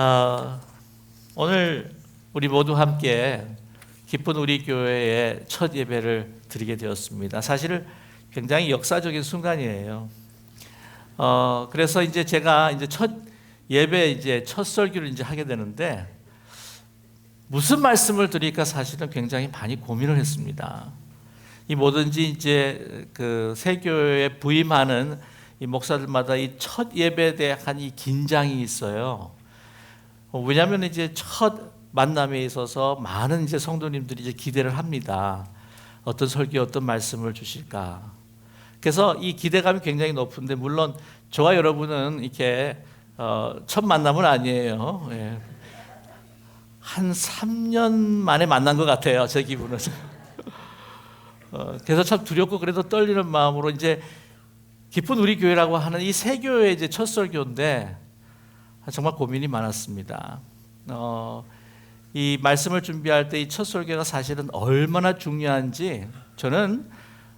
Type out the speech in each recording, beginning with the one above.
어, 오늘 우리 모두 함께 기쁜 우리 교회의 첫 예배를 드리게 되었습니다. 사실 굉장히 역사적인 순간이에요. 그래서 이제 제가 첫 예배 첫 설교를 하게 되는데 무슨 말씀을 드릴까 사실은 굉장히 많이 고민을 했습니다. 이 뭐든지 그 세교에 부임하는 이 목사들마다 이 첫 예배에 대한 이 긴장이 있어요. 왜냐하면 첫 만남에 있어서 많은 성도님들이 기대를 합니다. 어떤 설교, 어떤 말씀을 주실까. 그래서 이 기대감이 굉장히 높은데 물론 저와 여러분은 이렇게 첫 만남은 아니에요. 예. 한 3년 만에 만난 것 같아요. 제 기분은. 그래서 참 두렵고 그래도 떨리는 마음으로 기쁜 우리 교회라고 하는 이 새 교회의 첫 설교인데 정말 고민이 많았습니다. 이 말씀을 준비할 때 이 첫 설교가 사실은 얼마나 중요한지 저는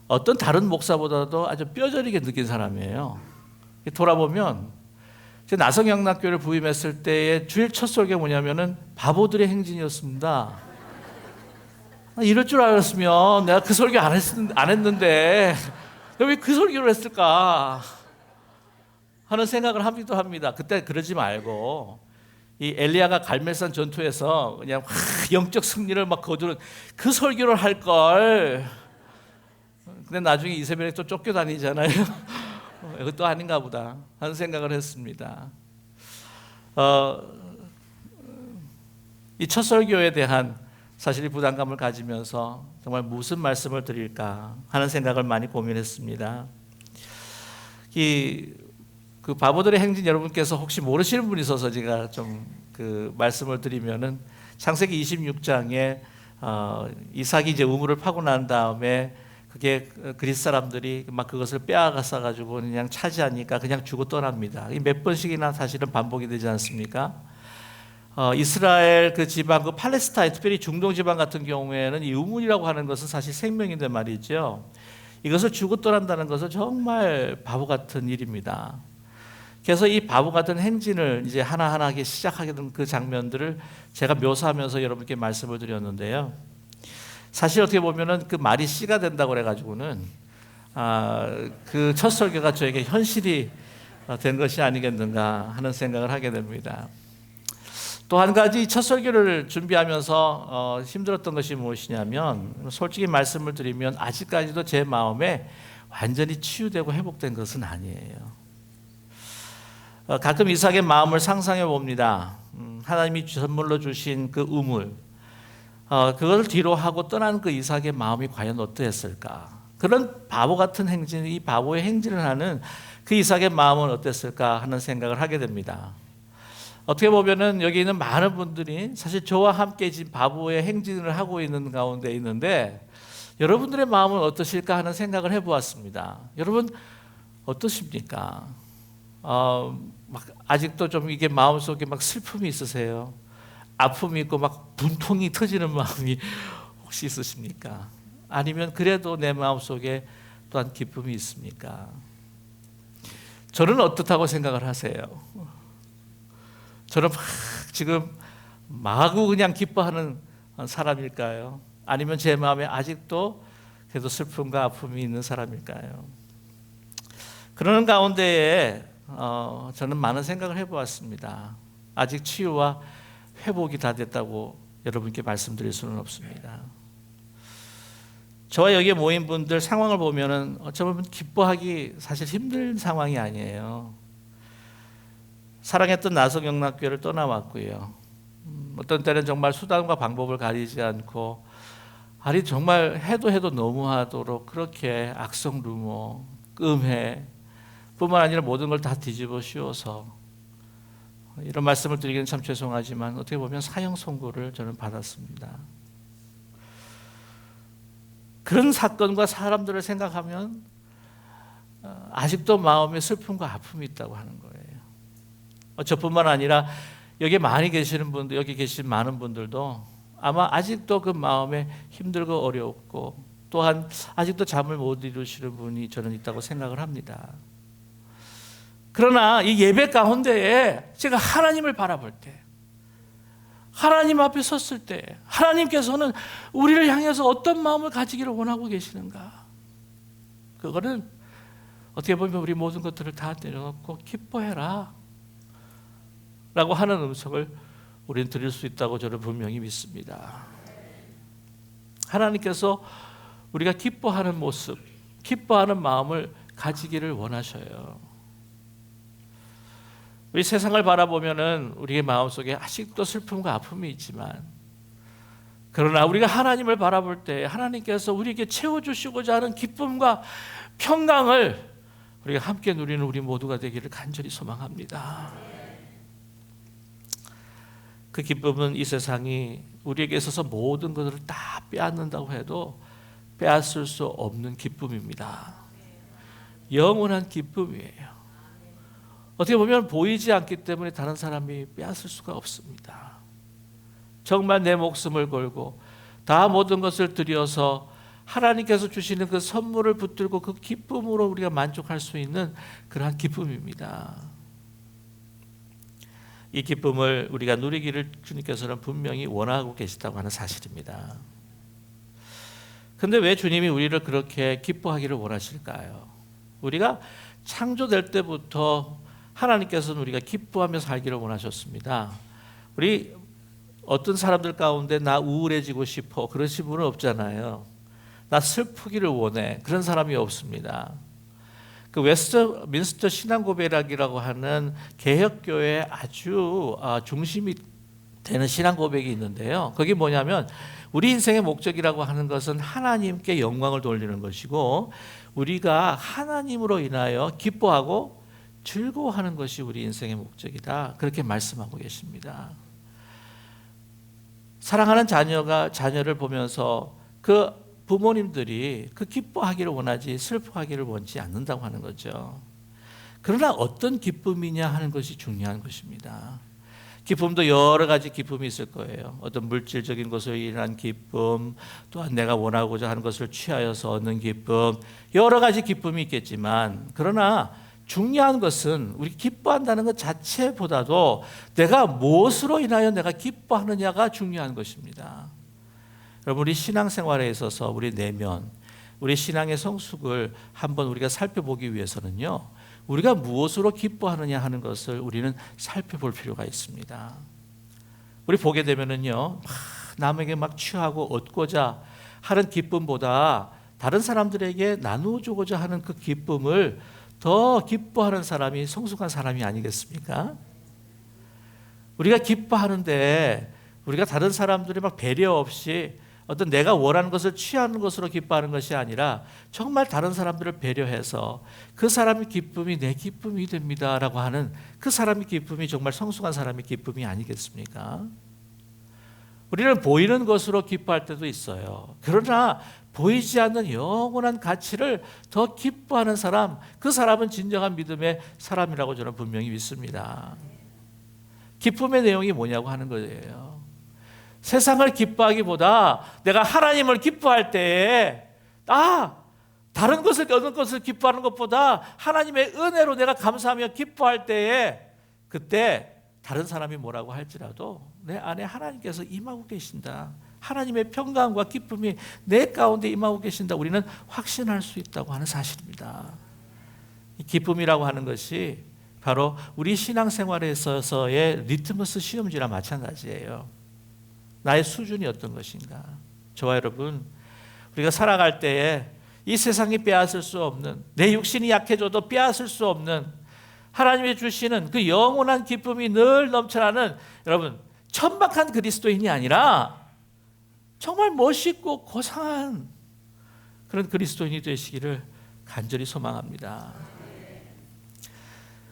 어떤 다른 목사보다도 아주 뼈저리게 느낀 사람이에요. 돌아보면 나성영락교회를 부임했을 때의 주일 첫 설교가 뭐냐면은 바보들의 행진이었습니다. 이럴 줄 알았으면 내가 그 설교 안 했는데 왜 그 설교를 했을까 하는 생각을 하기도 합니다. 그때 그러지 말고 이 엘리야가 갈멜산 전투에서 그냥 영적 승리를 막 거두는 그 설교를 할 걸. 근데 나중에 이세벨이 또 쫓겨다니잖아요. 이것도 아닌가 보다 하는 생각을 했습니다. 이 첫 설교에 대한 사실 부담감을 가지면서 정말 무슨 말씀을 드릴까 하는 생각을 많이 고민했습니다. 그 바보들의 행진 여러분께서 혹시 모르시는 분이 있어서 제가 좀 그 말씀을 드리면은 창세기 26장에 이삭이 우물을 파고 난 다음에 그게 그리스 사람들이 막 그것을 빼앗아 가지고 그냥 차지하니까 그냥 주고 떠납니다. 몇 번씩이나 사실은 반복이 되지 않습니까? 이스라엘 그 지방, 그 팔레스타인, 특별히 중동 지방 같은 경우에는 이 우물이라고 하는 것은 사실 생명인데 말이죠. 이것을 주고 떠난다는 것은 정말 바보 같은 일입니다. 그래서 이 바보 같은 행진을 하나하나 시작하게 된 그 장면들을 제가 묘사하면서 여러분께 말씀을 드렸는데요. 사실 어떻게 보면은 그 말이 씨가 된다고 그래가지고는 그 첫 설교가 저에게 현실이 된 것이 아니겠는가 하는 생각을 하게 됩니다. 또 한 가지 첫 설교를 준비하면서 힘들었던 것이 무엇이냐면 솔직히 말씀을 드리면 아직까지도 제 마음에 완전히 치유되고 회복된 것은 아니에요. 가끔 이삭의 마음을 상상해 봅니다. 하나님이 선물로 주신 그 우물, 그걸 뒤로 하고 떠난 그 이삭의 마음이 과연 어떠했을까? 그런 바보 같은 행진, 이 바보의 행진을 하는 그 이삭의 마음은 어땠을까 하는 생각을 하게 됩니다. 어떻게 보면은 여기 있는 많은 분들이 사실 저와 함께 지금 바보의 행진을 하고 있는 가운데 있는데 여러분들의 마음은 어떠실까 하는 생각을 해보았습니다. 여러분 어떠십니까? 막 아직도 좀 이게 마음속에 막 슬픔이 있으세요? 아픔이 있고 막 분통이 터지는 마음이 혹시 있으십니까? 아니면 그래도 내 마음속에 또한 기쁨이 있습니까? 저는 어떻다고 생각을 하세요? 저는 지금 마구 그냥 기뻐하는 사람일까요? 아니면 제 마음에 아직도 그래도 슬픔과 아픔이 있는 사람일까요? 그러는 가운데에 저는 많은 생각을 해보았습니다. 아직 치유와 회복이 다 됐다고 여러분께 말씀드릴 수는 없습니다. 저와 여기에 모인 분들 상황을 보면은 어쩌면 기뻐하기 사실 힘든 상황이 아니에요. 사랑했던 나성영락교회를 떠나왔고요. 어떤 때는 정말 수단과 방법을 가리지 않고 아니 정말 해도 너무하도록 그렇게 악성 루머, 음해 뿐만 아니라 모든 걸 다 뒤집어 씌워서 이런 말씀을 드리기는 참 죄송하지만 어떻게 보면 사형 선고를 저는 받았습니다. 그런 사건과 사람들을 생각하면 아직도 마음에 슬픔과 아픔이 있다고 하는 거예요. 저뿐만 아니라 여기 많이 계시는 분들, 여기 계신 많은 분들도 아마 아직도 그 마음에 힘들고 어렵고 또한 아직도 잠을 못 이루시는 분이 저는 있다고 생각을 합니다. 그러나 이 예배 가운데에 제가 하나님을 바라볼 때 하나님 앞에 섰을 때 하나님께서는 우리를 향해서 어떤 마음을 가지기를 원하고 계시는가? 그거는 어떻게 보면 우리 모든 것들을 다 내려놓고 기뻐해라 라고 하는 음성을 우리는 드릴 수 있다고 저는 분명히 믿습니다. 하나님께서 우리가 기뻐하는 모습, 기뻐하는 마음을 가지기를 원하셔요. 우리 세상을 바라보면은 우리의 마음속에 아직도 슬픔과 아픔이 있지만, 그러나 우리가 하나님을 바라볼 때 하나님께서 우리에게 채워주시고자 하는 기쁨과 평강을 우리가 함께 누리는 우리 모두가 되기를 간절히 소망합니다. 그 기쁨은 이 세상이 우리에게 있어서 모든 것을 다 빼앗는다고 해도 빼앗을 수 없는 기쁨입니다. 영원한 기쁨이에요. 어떻게 보면 보이지 않기 때문에 다른 사람이 빼앗을 수가 없습니다. 정말 내 목숨을 걸고 다 모든 것을 들여서 하나님께서 주시는 그 선물을 붙들고 그 기쁨으로 우리가 만족할 수 있는 그러한 기쁨입니다. 이 기쁨을 우리가 누리기를 주님께서는 분명히 원하고 계시다고 하는 사실입니다. 그런데 왜 주님이 우리를 그렇게 기뻐하기를 원하실까요? 우리가 창조될 때부터 하나님께서는 우리가 기뻐하며 살기를 원하셨습니다. 우리 어떤 사람들 가운데 나 우울해지고 싶어 그러신 분은 없잖아요. 나 슬프기를 원해 그런 사람이 없습니다. 그 웨스트민스터 신앙고백이라고 하는 개혁교회의 아주 중심이 되는 신앙고백이 있는데요. 그게 뭐냐면 우리 인생의 목적이라고 하는 것은 하나님께 영광을 돌리는 것이고 우리가 하나님으로 인하여 기뻐하고 즐거워하는 것이 우리 인생의 목적이다. 그렇게 말씀하고 계십니다. 사랑하는 자녀를 보면서 그 부모님들이 그 기뻐하기를 원하지 슬퍼하기를 원치 않는다고 하는 거죠. 그러나 어떤 기쁨이냐 하는 것이 중요한 것입니다. 기쁨도 여러 가지 기쁨이 있을 거예요. 어떤 물질적인 것으로 인한 기쁨, 또한 내가 원하고자 하는 것을 취하여서 얻는 기쁨, 여러 가지 기쁨이 있겠지만 그러나 중요한 것은 우리 기뻐한다는 것 자체보다도 내가 무엇으로 인하여 내가 기뻐하느냐가 중요한 것입니다. 여러분 우리 신앙생활에 있어서 우리 내면, 우리 신앙의 성숙을 한번 우리가 살펴보기 위해서는요. 우리가 무엇으로 기뻐하느냐 하는 것을 우리는 살펴볼 필요가 있습니다. 우리 보게 되면은요. 남에게 막 취하고 얻고자 하는 기쁨보다 다른 사람들에게 나누어주고자 하는 그 기쁨을 더 기뻐하는 사람이 성숙한 사람이 아니겠습니까? 우리가 기뻐하는데 우리가 다른 사람들이 막 배려 없이 어떤 내가 원하는 것을 취하는 것으로 기뻐하는 것이 아니라 정말 다른 사람들을 배려해서 그 사람의 기쁨이 내 기쁨이 됩니다라고 하는 그 사람의 기쁨이 정말 성숙한 사람의 기쁨이 아니겠습니까? 우리는 보이는 것으로 기뻐할 때도 있어요. 그러나 보이지 않는 영원한 가치를 더 기뻐하는 사람, 그 사람은 진정한 믿음의 사람이라고 저는 분명히 믿습니다. 기쁨의 내용이 뭐냐고 하는 거예요. 세상을 기뻐하기보다 내가 하나님을 기뻐할 때에 다른 것을 얻는 것을 기뻐하는 것보다 하나님의 은혜로 내가 감사하며 기뻐할 때에 그때 다른 사람이 뭐라고 할지라도 내 안에 하나님께서 임하고 계신다. 하나님의 평강과 기쁨이 내 가운데 임하고 계신다. 우리는 확신할 수 있다고 하는 사실입니다. 이 기쁨이라고 하는 것이 바로 우리 신앙생활에 있어서의 리트머스 시험지랑 마찬가지예요. 나의 수준이 어떤 것인가? 저와 여러분, 우리가 살아갈 때에 이 세상이 빼앗을 수 없는, 내 육신이 약해져도 빼앗을 수 없는 하나님이 주시는 그 영원한 기쁨이 늘 넘쳐나는 여러분 천박한 그리스도인이 아니라 정말 멋있고 고상한 그런 그리스도인이 되시기를 간절히 소망합니다.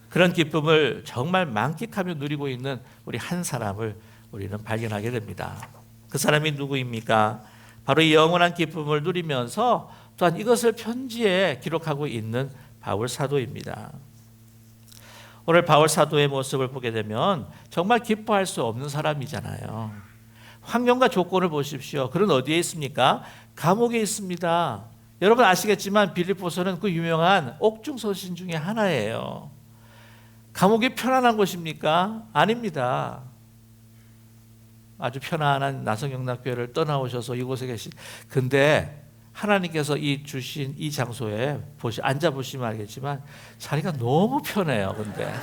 그런 기쁨을 정말 만끽하며 누리고 있는 우리 한 사람을 우리는 발견하게 됩니다. 그 사람이 누구입니까? 바로 이 영원한 기쁨을 누리면서 또한 이것을 편지에 기록하고 있는 바울 사도입니다. 오늘 바울 사도의 모습을 보게 되면 정말 기뻐할 수 없는 사람이잖아요. 환경과 조건을 보십시오. 그는 어디에 있습니까? 감옥에 있습니다. 여러분 아시겠지만 빌립보서는 그 유명한 옥중서신 중에 하나예요. 감옥이 편안한 곳입니까? 아닙니다. 아주 편안한 나성영락교회를 떠나오셔서 이곳에 계신, 근데 하나님께서 이 주신 이 장소에 앉아 보시면 알겠지만 자리가 너무 편해요. 근데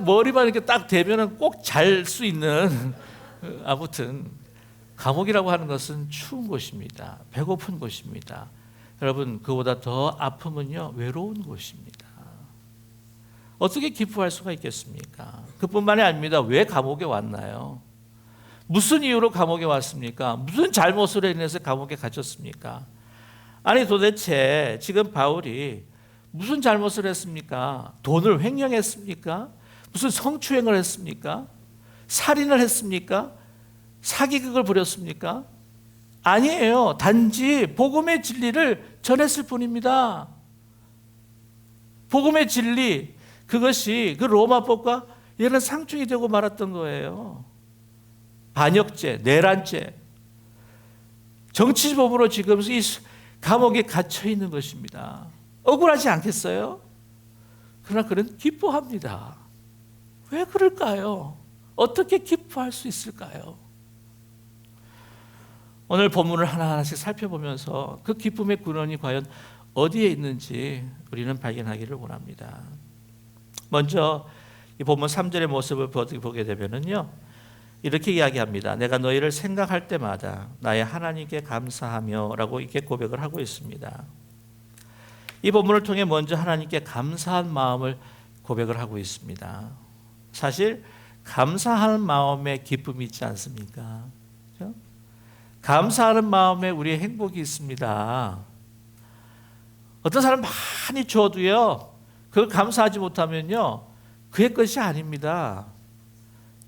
머리만 이렇게 딱 대면은 꼭 잘 수 있는 아무튼 감옥이라고 하는 것은 추운 곳입니다. 배고픈 곳입니다. 여러분, 그보다 더 아픔은요, 외로운 곳입니다. 어떻게 기뻐할 수가 있겠습니까? 그뿐만이 아닙니다. 왜 감옥에 왔나요? 무슨 이유로 감옥에 왔습니까? 무슨 잘못으로 인해서 감옥에 갇혔습니까? 아니, 도대체 지금 바울이 무슨 잘못을 했습니까? 돈을 횡령했습니까? 무슨 성추행을 했습니까? 살인을 했습니까? 사기극을 부렸습니까? 아니에요. 단지 복음의 진리를 전했을 뿐입니다. 복음의 진리, 그것이 그 로마법과 얘는 상충이 되고 말았던 거예요. 반역죄, 내란죄, 정치범으로 지금 이 감옥에 갇혀 있는 것입니다. 억울하지 않겠어요? 그러나 그는 기뻐합니다. 왜 그럴까요? 어떻게 기뻐할 수 있을까요? 오늘 본문을 하나하나씩 살펴보면서 그 기쁨의 근원이 과연 어디에 있는지 우리는 발견하기를 원합니다. 먼저 이 본문 3절의 모습을 보게 되면요, 이렇게 이야기합니다. 내가 너희를 생각할 때마다 나의 하나님께 감사하며 라고 이렇게 고백을 하고 있습니다. 이 본문을 통해 먼저 하나님께 감사한 마음을 고백을 하고 있습니다. 사실 감사하는 마음에 기쁨이 있지 않습니까? 그렇죠? 감사하는 마음에 우리의 행복이 있습니다. 어떤 사람 많이 줘도요, 그걸 감사하지 못하면요, 그의 것이 아닙니다.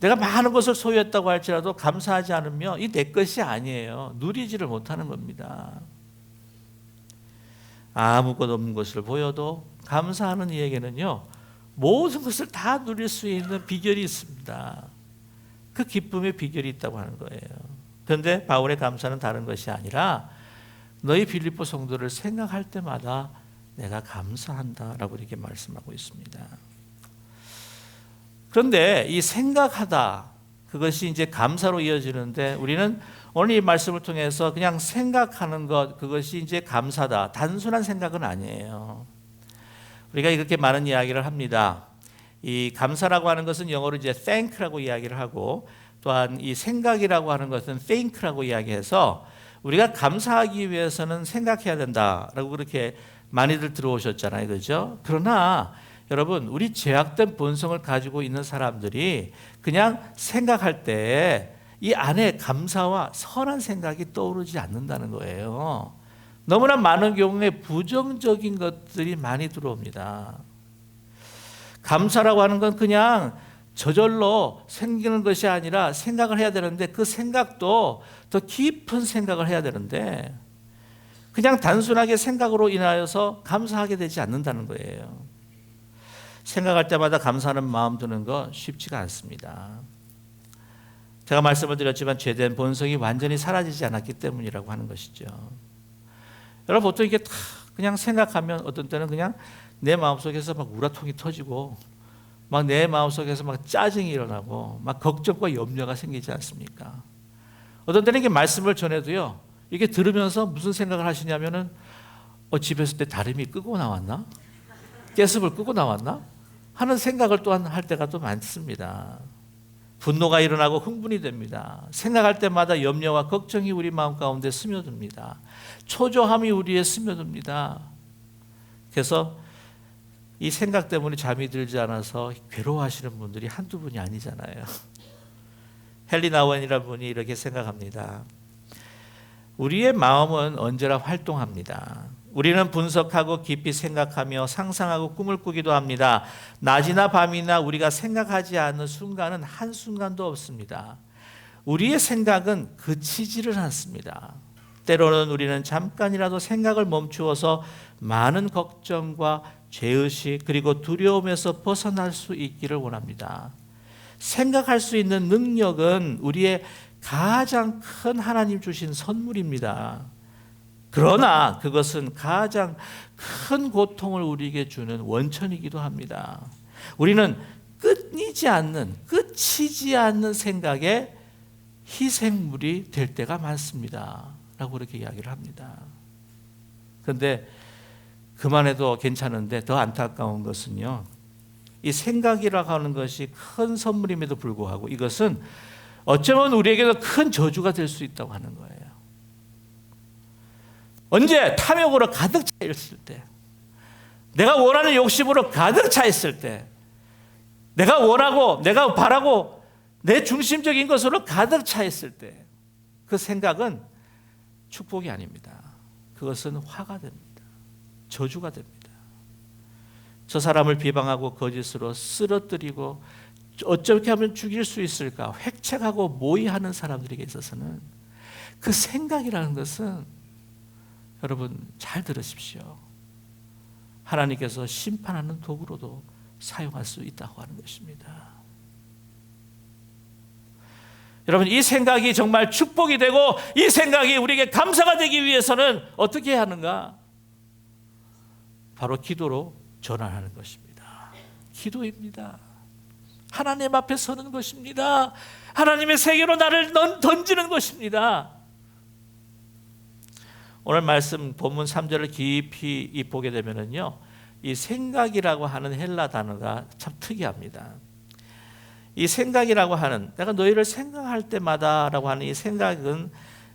내가 많은 것을 소유했다고 할지라도 감사하지 않으면 이 내 것이 아니에요. 누리지를 못하는 겁니다. 아무것도 없는 것을 보여도 감사하는 이에게는요, 모든 것을 다 누릴 수 있는 비결이 있습니다. 그 기쁨의 비결이 있다고 하는 거예요. 그런데 바울의 감사는 다른 것이 아니라 너희 빌립보 성도를 생각할 때마다 내가 감사한다라고 이렇게 말씀하고 있습니다. 그런데 이 생각하다, 그것이 이제 감사로 이어지는데 우리는 오늘 이 말씀을 통해서 그냥 생각하는 것, 그것이 이제 감사다, 단순한 생각은 아니에요. 우리가 이렇게 많은 이야기를 합니다. 이 감사라고 하는 것은 영어로 이제 thank라고 이야기를 하고, 또한 이 생각이라고 하는 것은 think라고 이야기해서 우리가 감사하기 위해서는 생각해야 된다라고 그렇게 많이들 들어오셨잖아요, 그렇죠? 그러나 여러분, 우리 죄악된 본성을 가지고 있는 사람들이 그냥 생각할 때 이 안에 감사와 선한 생각이 떠오르지 않는다는 거예요. 너무나 많은 경우에 부정적인 것들이 많이 들어옵니다. 감사라고 하는 건 그냥 저절로 생기는 것이 아니라 생각을 해야 되는데, 그 생각도 더 깊은 생각을 해야 되는데 그냥 단순하게 생각으로 인하여서 감사하게 되지 않는다는 거예요. 생각할 때마다 감사하는 마음 드는 거 쉽지가 않습니다. 제가 말씀을 드렸지만 죄된 본성이 완전히 사라지지 않았기 때문이라고 하는 것이죠. 여러분, 보통 이게 다 그냥 생각하면 어떤 때는 그냥 내 마음속에서 막 우라통이 터지고 막 내 마음속에서 막 짜증이 일어나고 막 걱정과 염려가 생기지 않습니까? 어떤 때는 이게 말씀을 전해도요, 이게 들으면서 무슨 생각을 하시냐면은 집에서 때 다림이 끄고 나왔나? 가스불 끄고 나왔나? 하는 생각을 또한 할 때가 또 많습니다. 분노가 일어나고 흥분이 됩니다. 생각할 때마다 염려와 걱정이 우리 마음 가운데 스며듭니다. 초조함이 우리에 스며듭니다. 그래서 이 생각 때문에 잠이 들지 않아서 괴로워하시는 분들이 한두 분이 아니잖아요. 헨리 나우엔이라는 분이 이렇게 생각합니다. 우리의 마음은 언제나 활동합니다. 우리는 분석하고 깊이 생각하며 상상하고 꿈을 꾸기도 합니다. 낮이나 밤이나 우리가 생각하지 않는 순간은 한순간도 없습니다. 우리의 생각은 그치지를 않습니다. 때로는 우리는 잠깐이라도 생각을 멈추어서 많은 걱정과 죄의식 그리고 두려움에서 벗어날 수 있기를 원합니다. 생각할 수 있는 능력은 우리의 가장 큰 하나님 주신 선물입니다. 그러나 그것은 가장 큰 고통을 우리에게 주는 원천이기도 합니다. 우리는 끝이 치지 않는 생각에 희생물이 될 때가 많습니다 라고 그렇게 이야기를 합니다. 그런데 그만해도 괜찮은데 더 안타까운 것은요, 이 생각이라고 하는 것이 큰 선물임에도 불구하고 이것은 어쩌면 우리에게도 큰 저주가 될 수 있다고 하는 거예요. 언제? 탐욕으로 가득 차 있을 때, 내가 원하는 욕심으로 가득 차 있을 때, 내가 원하고 내가 바라고 내 중심적인 것으로 가득 차 있을 때, 그 생각은 축복이 아닙니다. 그것은 화가 됩니다. 저주가 됩니다. 저 사람을 비방하고 거짓으로 쓰러뜨리고 어떻게 하면 죽일 수 있을까 획책하고 모의하는 사람들에게 있어서는 그 생각이라는 것은, 여러분 잘 들으십시오, 하나님께서 심판하는 도구로도 사용할 수 있다고 하는 것입니다. 여러분, 이 생각이 정말 축복이 되고 이 생각이 우리에게 감사가 되기 위해서는 어떻게 해야 하는가? 바로 기도로 전환하는 것입니다. 기도입니다. 하나님 앞에 서는 것입니다. 하나님의 세계로 나를 던지는 것입니다. 오늘 말씀 본문 3절을 깊이 보게 되면은요, 이 생각이라고 하는 헬라 단어가 참 특이합니다. 이 생각이라고 하는, 내가 너희를 생각할 때마다라고 하는 이 생각은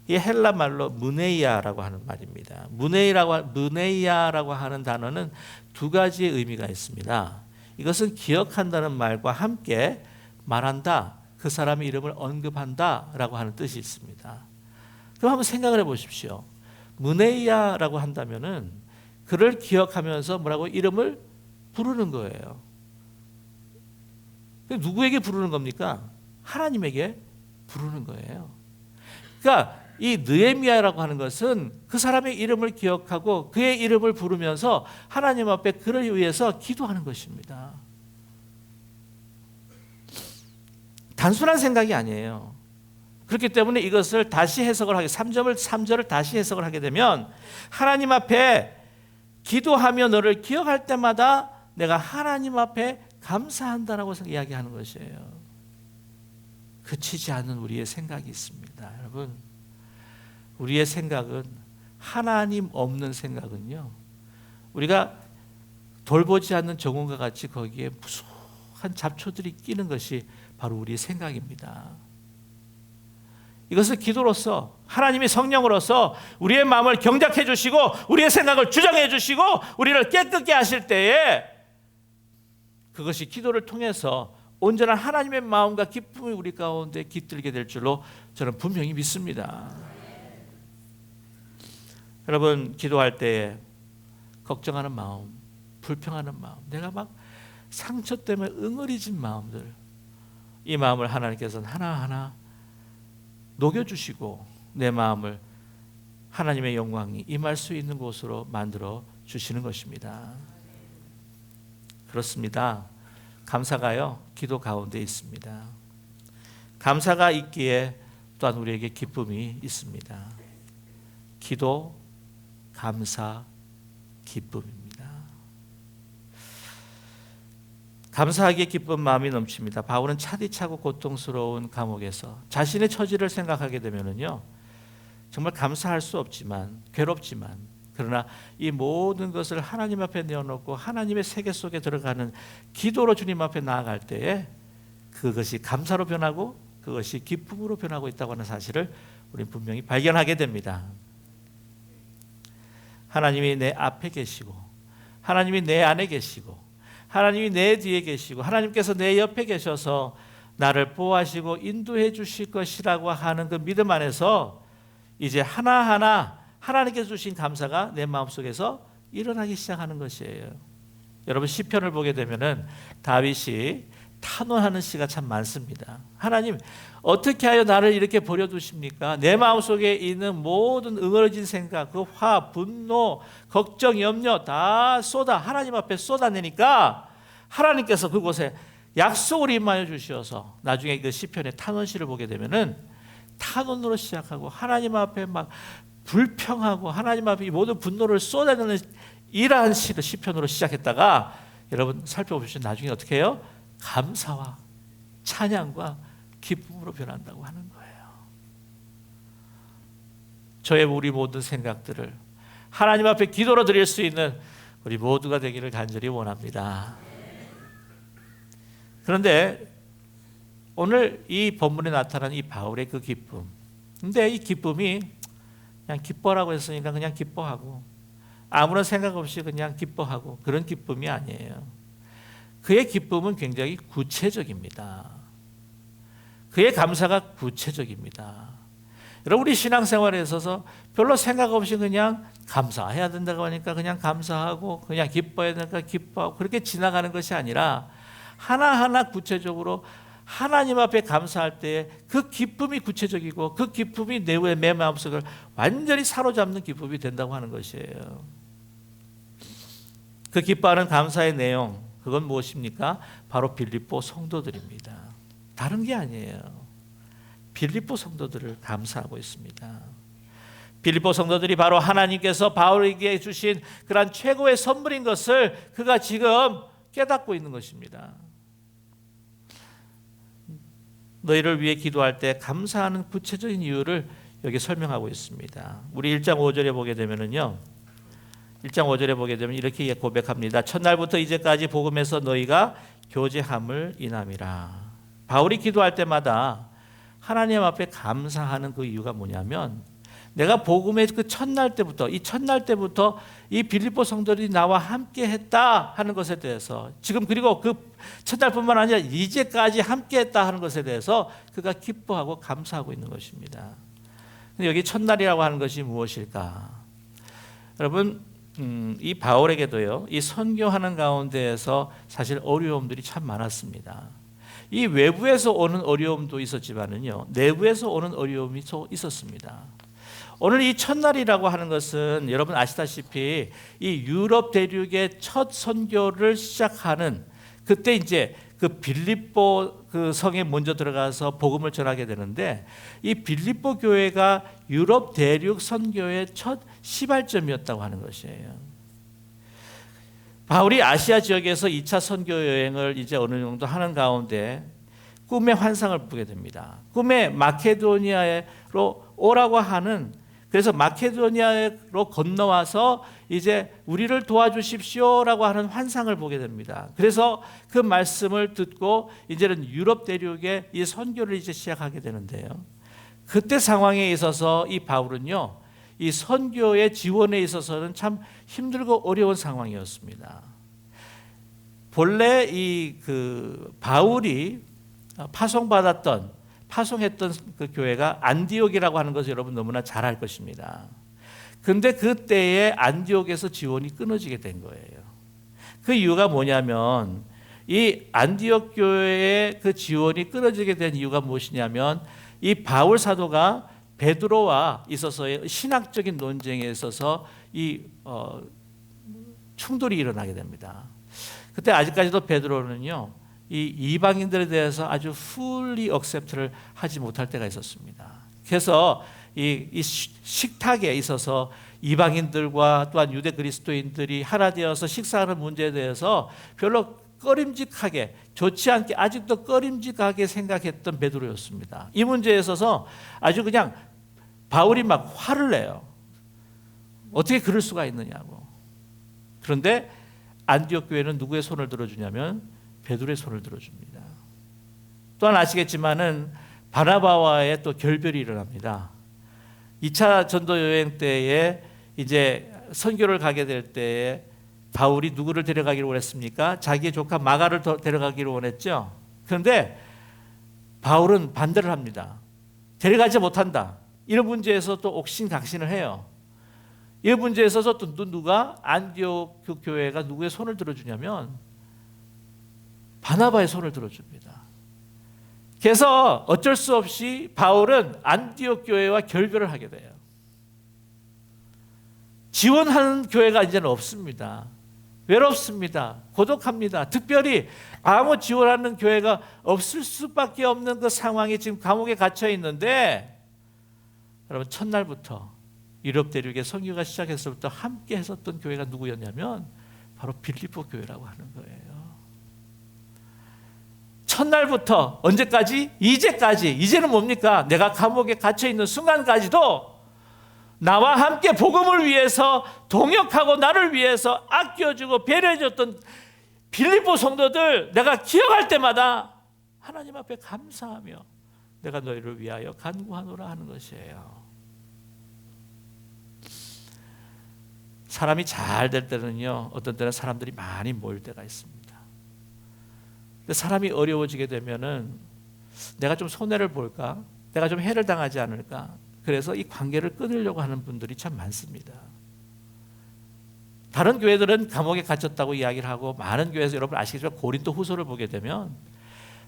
이 헬라 말로 무네이아라고 하는 말입니다. 무네이아라고 하는 단어는 두 가지의 의미가 있습니다. 이것은 기억한다는 말과 함께 말한다, 그 사람의 이름을 언급한다라고 하는 뜻이 있습니다. 그럼 한번 생각을 해보십시오. 무네이아라고 한다면은 그를 기억하면서 뭐라고 이름을 부르는 거예요. 누구에게 부르는 겁니까? 하나님에게 부르는 거예요. 그러니까 이 느헤미야라고 하는 것은 그 사람의 이름을 기억하고 그의 이름을 부르면서 하나님 앞에 그를 위해서 기도하는 것입니다. 단순한 생각이 아니에요. 그렇기 때문에 이것을 다시 해석을 하게, 3절을 다시 해석을 하게 되면, 하나님 앞에 기도하며 너를 기억할 때마다 내가 하나님 앞에 감사한다라고 이야기하는 것이에요. 그치지 않는 우리의 생각이 있습니다. 여러분, 우리의 생각은, 하나님 없는 생각은요, 우리가 돌보지 않는 정원과 같이 거기에 무수한 잡초들이 끼는 것이 바로 우리의 생각입니다. 이것을 기도로서, 하나님이 성령으로서 우리의 마음을 경작해 주시고 우리의 생각을 주장해 주시고 우리를 깨끗게 하실 때에, 그것이 기도를 통해서 온전한 하나님의 마음과 기쁨이 우리 가운데 깃들게 될 줄로 저는 분명히 믿습니다. 여러분, 기도할 때에 걱정하는 마음, 불평하는 마음, 내가 막 상처 때문에 응어리진 마음들, 이 마음을 하나님께서는 하나하나 녹여주시고 내 마음을 하나님의 영광이 임할 수 있는 곳으로 만들어 주시는 것입니다. 그렇습니다. 감사가요, 기도 가운데 있습니다. 감사가 있기에 또한 우리에게 기쁨이 있습니다. 기도, 감사, 기쁨입니다. 감사하기에 기쁜 마음이 넘칩니다. 바울은 차디차고 고통스러운 감옥에서 자신의 처지를 생각하게 되면은요, 정말 감사할 수 없지만, 괴롭지만, 그러나 이 모든 것을 하나님 앞에 내어놓고 하나님의 세계 속에 들어가는 기도로 주님 앞에 나아갈 때에 그것이 감사로 변하고 그것이 기쁨으로 변하고 있다고 하는 사실을 우리는 분명히 발견하게 됩니다. 하나님이 내 앞에 계시고, 하나님이 내 안에 계시고, 하나님이 내 뒤에 계시고, 하나님께서 내 옆에 계셔서 나를 보호하시고 인도해 주실 것이라고 하는 그 믿음 안에서 이제 하나하나 하나님께서 주신 감사가 내 마음속에서 일어나기 시작하는 것이에요. 여러분, 시편을 보게 되면은 다윗이 탄원하는 시가 참 많습니다. 하나님, 어떻게 하여 나를 이렇게 버려두십니까? 내 마음속에 있는 모든 응어러진 생각, 그 화, 분노, 걱정, 염려 다 하나님 앞에 쏟아내니까 하나님께서 그곳에 약속을 임하여 주셔서 나중에 그 시편의 탄원시를 보게 되면은 탄원으로 시작하고 하나님 앞에 막 불평하고 하나님 앞에 이 모든 분노를 쏟아내는 이러한 시를 시편으로 시작했다가, 여러분 살펴보시면 나중에 어떻게 해요? 감사와 찬양과 기쁨으로 변한다고 하는 거예요. 저의 우리 모든 생각들을 하나님 앞에 기도로 드릴 수 있는 우리 모두가 되기를 간절히 원합니다. 그런데 오늘 이 본문에 나타난 이 바울의 그 기쁨, 근데 이 기쁨이 그냥 기뻐라고 했으니까 그냥 기뻐하고 아무런 생각 없이 그냥 기뻐하고 그런 기쁨이 아니에요. 그의 기쁨은 굉장히 구체적입니다. 그의 감사가 구체적입니다. 여러분, 우리 신앙생활에 있어서 별로 생각 없이 그냥 감사해야 된다고 하니까 그냥 감사하고 그냥 기뻐해야 되니까 기뻐하고 그렇게 지나가는 것이 아니라 하나하나 구체적으로 하나님 앞에 감사할 때 그 기쁨이 구체적이고 그 기쁨이 내 마음속을 완전히 사로잡는 기쁨이 된다고 하는 것이에요. 그 기뻐하는 감사의 내용, 그건 무엇입니까? 바로 빌립보 성도들입니다. 다른 게 아니에요. 빌립보 성도들을 감사하고 있습니다. 빌립보 성도들이 바로 하나님께서 바울에게 주신 그러한 최고의 선물인 것을 그가 지금 깨닫고 있는 것입니다. 너희를 위해 기도할 때 감사하는 구체적인 이유를 여기 설명하고 있습니다. 우리 1장 5절에 보게 되면은요. 1장 5절에 보게 되면 이렇게 고백합니다. 첫날부터 이제까지 복음에서 너희가 교제함을 인함이라. 바울이 기도할 때마다 하나님 앞에 감사하는 그 이유가 뭐냐면 내가 복음의 그 첫날 때부터 이 빌립보 성도들이 나와 함께 했다 하는 것에 대해서 지금 그리고 그 첫날뿐만 아니라 이제까지 함께 했다 하는 것에 대해서 그가 기뻐하고 감사하고 있는 것입니다. 근데 여기 첫날이라고 하는 것이 무엇일까? 여러분, 이 바울에게도요, 이 선교하는 가운데에서 사실 어려움들이 참 많았습니다. 이 외부에서 오는 어려움도 있었지만은요, 내부에서 오는 어려움이 또 있었습니다. 오늘 이 첫날이라고 하는 것은 여러분 아시다시피 이 유럽 대륙의 첫 선교를 시작하는 그때 이제 그 빌립보 그 성에 먼저 들어가서 복음을 전하게 되는데 이 빌립보 교회가 유럽 대륙 선교의 첫 시발점이었다고 하는 것이에요. 바울이 아시아 지역에서 2차 선교 여행을 이제 어느 정도 하는 가운데 꿈의 환상을 보게 됩니다. 꿈에 마케도니아로 오라고 하는, 그래서 마케도니아로 건너와서 이제 우리를 도와주십시오라고 하는 환상을 보게 됩니다. 그래서 그 말씀을 듣고 이제는 유럽 대륙의 이 선교를 이제 시작하게 되는데요. 그때 상황에 있어서 이 바울은요, 이 선교의 지원에 있어서는 참 힘들고 어려운 상황이었습니다. 본래 이 그 바울이 파송했던 그 교회가 안디옥이라고 하는 것을 여러분 너무나 잘 알 것입니다. 그런데 그때에 안디옥에서 지원이 끊어지게 된 거예요. 그 이유가 뭐냐면 이 안디옥 교회의 그 지원이 끊어지게 된 이유가 무엇이냐면 이 바울 사도가 베드로와 있어서의 신학적인 논쟁에 있어서 이 충돌이 일어나게 됩니다. 그때 아직까지도 베드로는요, 이 이방인들에 대해서 아주 fully accept를 하지 못할 때가 있었습니다. 그래서 이 식탁에 있어서 이방인들과 또한 유대 그리스도인들이 하나 되어서 식사하는 문제에 대해서 별로 꺼림직하게, 좋지 않게, 아직도 꺼림직하게 생각했던 베드로였습니다. 이 문제에 있어서 아주 그냥 바울이 막 화를 내요. 어떻게 그럴 수가 있느냐고. 그런데 안디옥 교회는 누구의 손을 들어주냐면 베드로의 손을 들어줍니다. 또한 아시겠지만은 바나바와의 또 결별이 일어납니다. 2차 전도 여행 때에 이제 선교를 가게 될 때에 바울이 누구를 데려가기를 원했습니까? 자기의 조카 마가를 데려가기를 원했죠. 그런데 바울은 반대를 합니다. 데려가지 못한다. 이런 문제에서 또 옥신각신을 해요. 이 문제에 있어서 또 누가 안디옥 교회가 누구의 손을 들어주냐면 바나바의 손을 들어줍니다. 그래서 어쩔 수 없이 바울은 안디옥 교회와 결별을 하게 돼요. 지원하는 교회가 이제는 없습니다. 외롭습니다. 고독합니다. 특별히 아무 지원하는 교회가 없을 수밖에 없는 그 상황이 지금 감옥에 갇혀 있는데, 여러분 첫날부터 유럽 대륙의 선교가 시작했을부터 함께 했었던 교회가 누구였냐면 바로 빌립보 교회라고 하는 거예요. 첫날부터 언제까지? 이제까지. 이제는 뭡니까? 내가 감옥에 갇혀 있는 순간까지도 나와 함께 복음을 위해서 동역하고 나를 위해서 아껴주고 배려해줬던 빌립보 성도들 내가 기억할 때마다 하나님 앞에 감사하며 내가 너희를 위하여 간구하노라 하는 것이에요. 사람이 잘 될 때는요, 어떤 때는 사람들이 많이 모일 때가 있습니다. 근데 사람이 어려워지게 되면은 내가 좀 손해를 볼까? 내가 좀 해를 당하지 않을까? 그래서 이 관계를 끊으려고 하는 분들이 참 많습니다. 다른 교회들은 감옥에 갇혔다고 이야기를 하고, 많은 교회에서 여러분 아시겠지만 고린도 후서를 보게 되면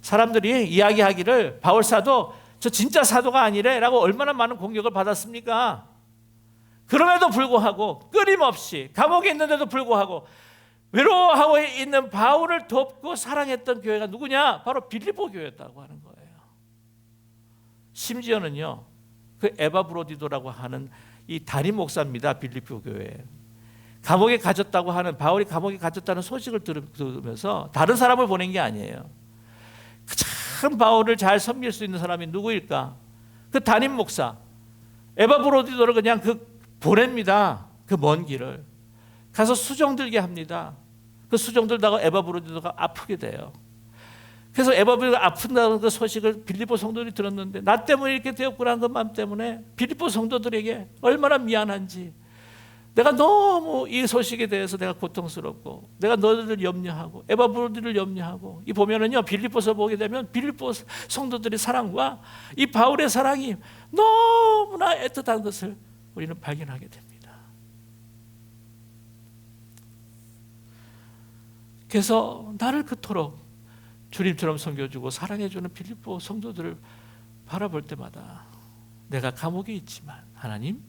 사람들이 이야기하기를 바울 사도 저 진짜 사도가 아니래 라고 얼마나 많은 공격을 받았습니까? 그럼에도 불구하고 끊임없이 감옥에 있는데도 불구하고 외로워하고 있는 바울을 돕고 사랑했던 교회가 누구냐? 바로 빌립보 교회였다고 하는 거예요. 심지어는요, 그 에바브로디도라고 하는 이 담임 목사입니다. 빌립보 교회. 감옥에 갇혔다고 하는, 바울이 감옥에 갇혔다는 소식을 들으면서 다른 사람을 보낸 게 아니에요. 참 바울을 잘 섬길 수 있는 사람이 누구일까? 그 담임 목사 에바브로디도를 그냥 보냅니다. 그 먼 길을 가서 수정 들게 합니다. 그 수정 들다가 에바브로디도가 아프게 돼요. 그래서 에바브로디도가 아픈다는 그 소식을 빌립보 성도들이 들었는데, 나 때문에 이렇게 되었구나 하는 그 마음 때문에 빌립보 성도들에게 얼마나 미안한지, 내가 너무 이 소식에 대해서 내가 고통스럽고 내가 너희들 염려하고 에바브로디를 염려하고, 이 보면은요, 빌립보서 보게 되면 빌립보 성도들의 사랑과 이 바울의 사랑이 너무나 애틋한 것을 우리는 발견하게 됩니다. 그래서 나를 그토록 주님처럼 섬겨주고 사랑해주는 빌립보 성도들을 바라볼 때마다 내가 감옥에 있지만 하나님,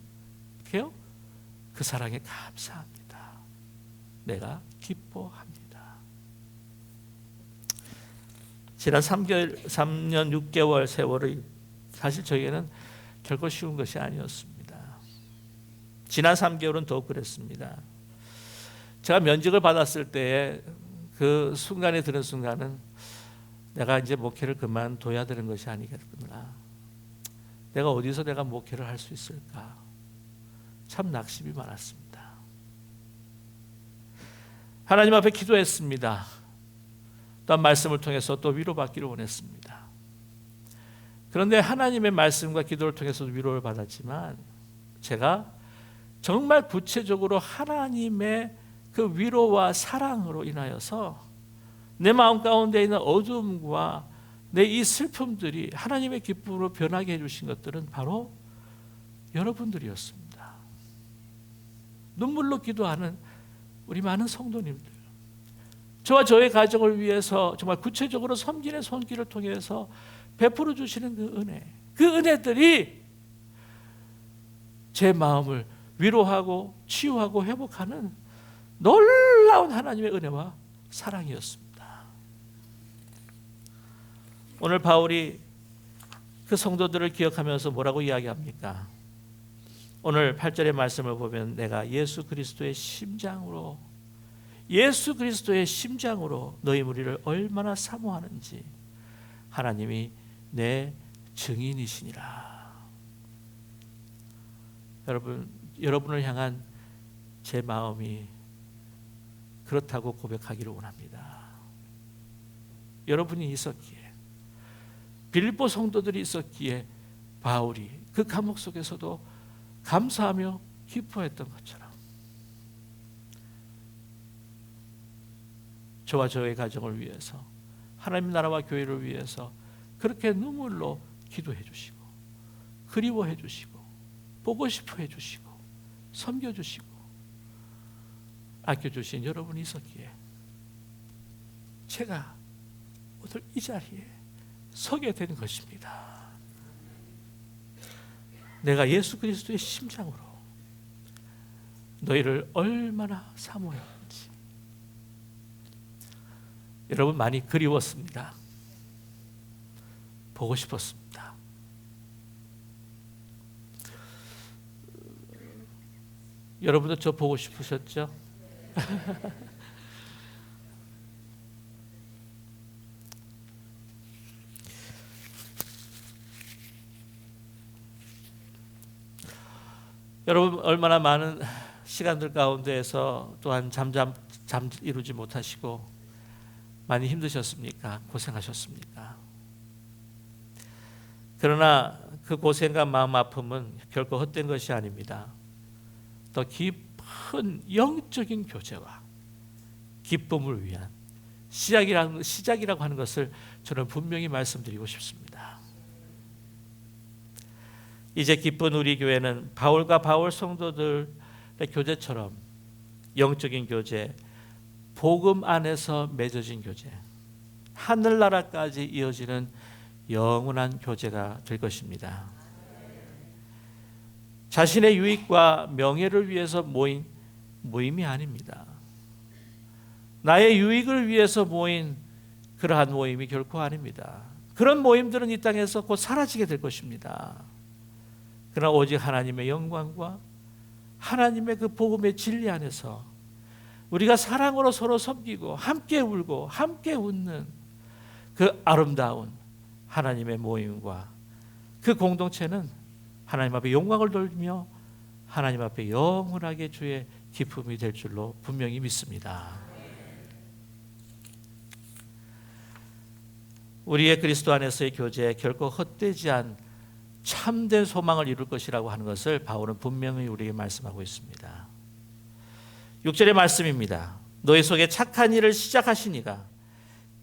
이렇게요, 그 사랑에 감사합니다. 내가 기뻐합니다. 지난 3년 6개월 세월이 사실 저에게는 결코 쉬운 것이 아니었습니다. 지난 3개월은 더욱 그랬습니다. 제가 면직을 받았을 때에 그 순간에 드는 순간은 내가 이제 목회를 그만둬야 되는 것이 아니겠구나. 내가 어디서 내가 목회를 할 수 있을까? 참 낙심이 많았습니다. 하나님 앞에 기도했습니다. 또한 말씀을 통해서 또 위로받기를 원했습니다. 그런데 하나님의 말씀과 기도를 통해서도 위로를 받았지만, 제가 정말 구체적으로 하나님의 그 위로와 사랑으로 인하여서 내 마음 가운데 있는 어둠과 내 이 슬픔들이 하나님의 기쁨으로 변하게 해주신 것들은 바로 여러분들이었습니다. 눈물로 기도하는 우리 많은 성도님들, 저와 저의 가정을 위해서 정말 구체적으로 섬기는 손길을 통해서 베풀어 주시는 그 은혜들이 제 마음을 위로하고 치유하고 회복하는 놀라운 하나님의 은혜와 사랑이었습니다. 오늘 바울이 그 성도들을 기억하면서 뭐라고 이야기합니까? 오늘 8절의 말씀을 보면 내가 예수 그리스도의 심장으로 너희 무리를 얼마나 사모하는지 하나님이 내 증인이시니라. 여러분을 향한 제 마음이 그렇다고 고백하기를 원합니다. 여러분이 있었기에, 빌립보 성도들이 있었기에 바울이 그 감옥 속에서도 감사하며 기뻐했던 것처럼 저와 저의 가정을 위해서, 하나님 나라와 교회를 위해서 그렇게 눈물로 기도해 주시고 그리워해 주시고 보고 싶어 해 주시고 섬겨 주시고 아껴 주신 여러분이 있었기에 제가 오늘 이 자리에 서게 된 것입니다. 내가 예수 그리스도의 심장으로 너희를 얼마나 사모했는지. 여러분 많이 그리웠습니다. 보고 싶었습니다. 여러분도 저 보고 싶으셨죠? 여러분 얼마나 많은 시간들 가운데에서 또한 잠 이루지 못하시고 많이 힘드셨습니까? 고생하셨습니까? 그러나 그 고생과 마음 아픔은 결코 헛된 것이 아닙니다. 더 깊은 영적인 교제와 기쁨을 위한 시작이라고 하는 것을 저는 분명히 말씀드리고 싶습니다. 이제 기쁜 우리 교회는 바울과 바울 성도들의 교제처럼 영적인 교제, 복음 안에서 맺어진 교제, 하늘나라까지 이어지는 영원한 교제가 될 것입니다. 자신의 유익과 명예를 위해서 모인 모임이 아닙니다. 나의 유익을 위해서 모인 그러한 모임이 결코 아닙니다. 그런 모임들은 이 땅에서 곧 사라지게 될 것입니다. 그러나 오직 하나님의 영광과 하나님의 그 복음의 진리 안에서 우리가 사랑으로 서로 섬기고 함께 울고 함께 웃는 그 아름다운 하나님의 모임과 그 공동체는 하나님 앞에 영광을 돌리며 하나님 앞에 영원하게 주의 기쁨이 될 줄로 분명히 믿습니다. 우리의 그리스도 안에서의 교제에 결코 헛되지 않은 참된 소망을 이룰 것이라고 하는 것을 바울은 분명히 우리에게 말씀하고 있습니다. 6절의 말씀입니다. 너희 속에 착한 일을 시작하신 이가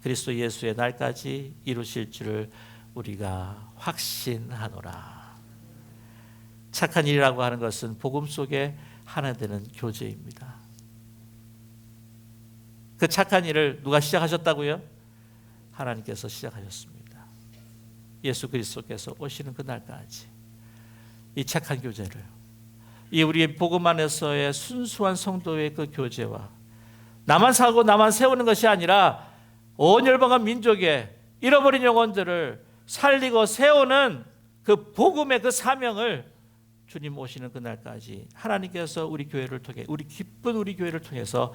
그리스도 예수의 날까지 이루실 줄을 우리가 확신하노라. 착한 일이라고 하는 것은 복음 속에 하나 되는 교제입니다. 그 착한 일을 누가 시작하셨다고요? 하나님께서 시작하셨습니다. 예수 그리스도께서 오시는 그날까지 이 착한 교제를, 이 우리의 복음 안에서의 순수한 성도의 그 교제와 나만 살고 나만 세우는 것이 아니라 온 열방한 민족의 잃어버린 영혼들을 살리고 세우는 그 복음의 그 사명을 주님 오시는 그날까지 하나님께서 우리 교회를 통해, 우리 기쁜 우리 교회를 통해서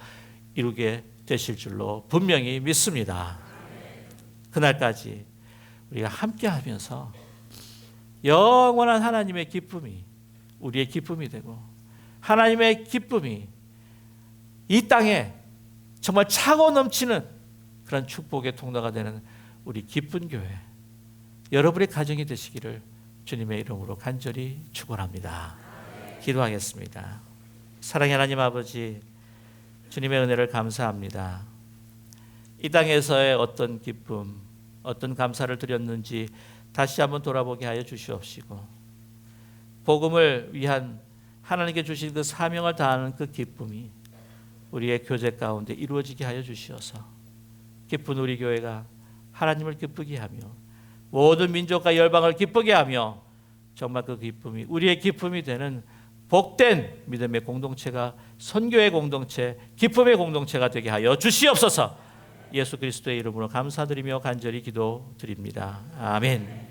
이루게 되실 줄로 분명히 믿습니다. 그날까지 우리가 함께 하면서 영원한 하나님의 기쁨이 우리의 기쁨이 되고 하나님의 기쁨이 이 땅에 정말 차고 넘치는 그런 축복의 통로가 되는 우리 기쁜 교회, 여러분의 가정이 되시기를 주님의 이름으로 간절히 축원합니다. 기도하겠습니다. 사랑의 하나님 아버지, 주님의 은혜를 감사합니다. 이 땅에서의 어떤 기쁨, 어떤 감사를 드렸는지 다시 한번 돌아보게 하여 주시옵시고, 복음을 위한 하나님께 주신 그 사명을 다하는 그 기쁨이 우리의 교제 가운데 이루어지게 하여 주시어서 기쁜 우리 교회가 하나님을 기쁘게 하며 모든 민족과 열방을 기쁘게 하며 정말 그 기쁨이 우리의 기쁨이 되는 복된 믿음의 공동체가, 선교의 공동체, 기쁨의 공동체가 되게 하여 주시옵소서. 예수 그리스도의 이름으로 감사드리며 간절히 기도드립니다. 아멘.